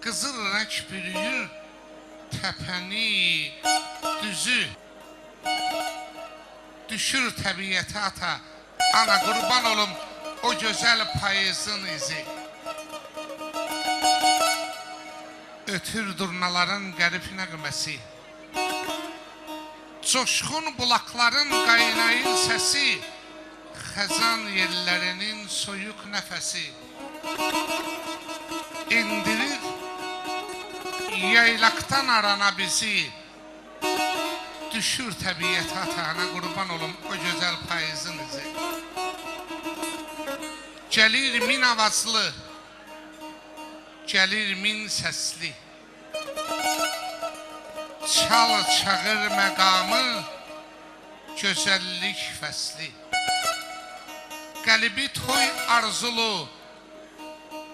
Qızıl rəng bürüyür təpəni, düzü. Düşür təbiyyətə ata, ana qurban olum o gözəl payızın izi. Ötür durnaların qərib nəğməsi, coşqun bulaqların qaynayın səsi, xəzan yerlərinin soyuq nəfəsi. İndirir yaylaqdan arana bizi, düşür təbiyyət atağına qurban olum o gözəl payızın izi. Gəlir min avazlı, gəlir min səsli, çal çağır məqamı, gözəllik fəsli. Qəlbi toy arzulu,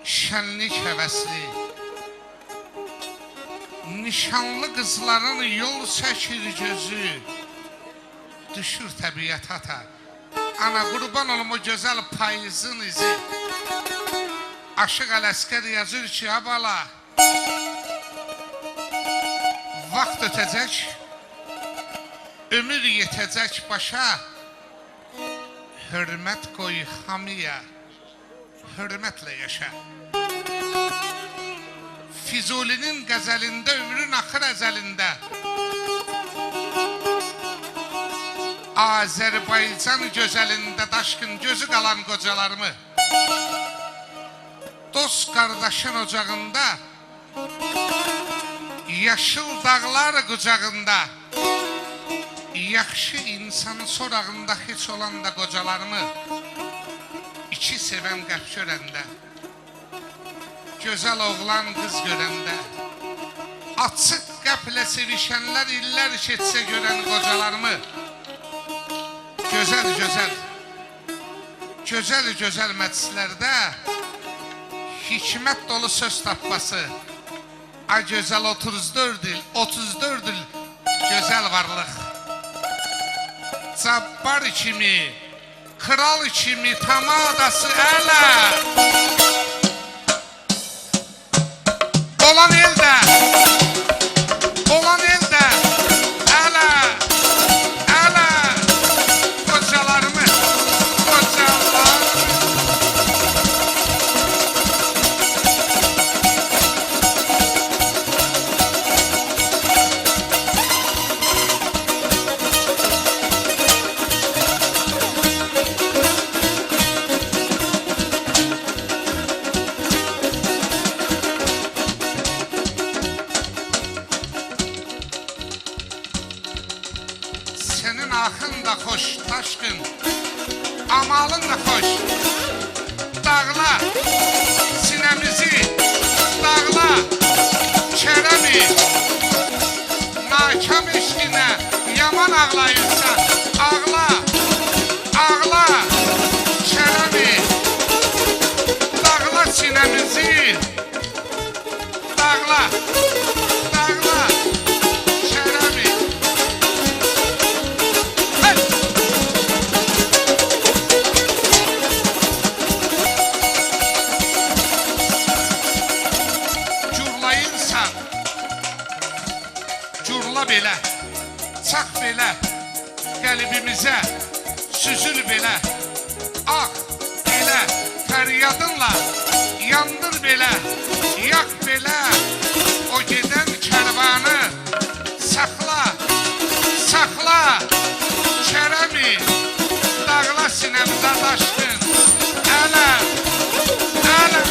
şənlik həvəsli. Nişanlı qızların yol çəkir gözü, düşür təbiyyət ata, ana qurban olum o gözəl payızın izi. Aşıq Ələsgər yazır ki, abala, vaxt ötəcək, ömür yetəcək başa, hörmət qoy hamıya, hörmətlə yaşa. Füzulinin qəzəlində, ömrün axır əzəlində, Azərbaycan gözəlində daşqın gözü qalan qocalarımı, dost qardaşın ocağında, yaşıl dağlar qucağında, yaxşı insanı sorağında heç olan da qocalarımı, iki sevən qəlb görəndə, gözəl oğlan qız görəndə, açıq qəplə sevişənlər illər keçsə görən qocalarımı, gözəl məclislərdə hikmət dolu söz tapması, ay gözəl 34 il gözəl varlıq. Cabbar kimi, kral kimi tamadası ələ, olan eldə, ələ, qocalarımı, senin axın da xoş taşqın, amalın da xoş. Dağla sinəmizi, dağla kərəmi, nakam eşqinə yaman ağlayırsan, ağla kərəmi, dağla sinəmizi, dağla kərəmi. Curla belə, çax belə, qəlbimizə süzül belə, ağ belə, fəryadınla yandır belə, yak belə, o gedən kərvanı saxla, kərəmi, dağla sinəmizə daşqın, ələ, dağla.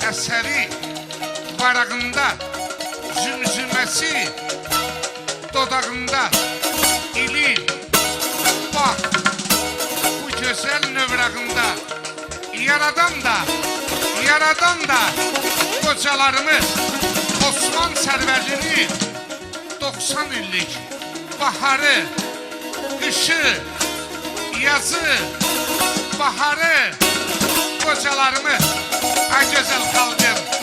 Əsəri varağında, zümzüməsi dodağında, ili, bax, bu gözəl növrağında, yaradan da Buradan da qocalarımız Osman Sərvərdinin 90 illik baharı, qışı, yazı, baharı qocalarımız, ay gözəl xalqım,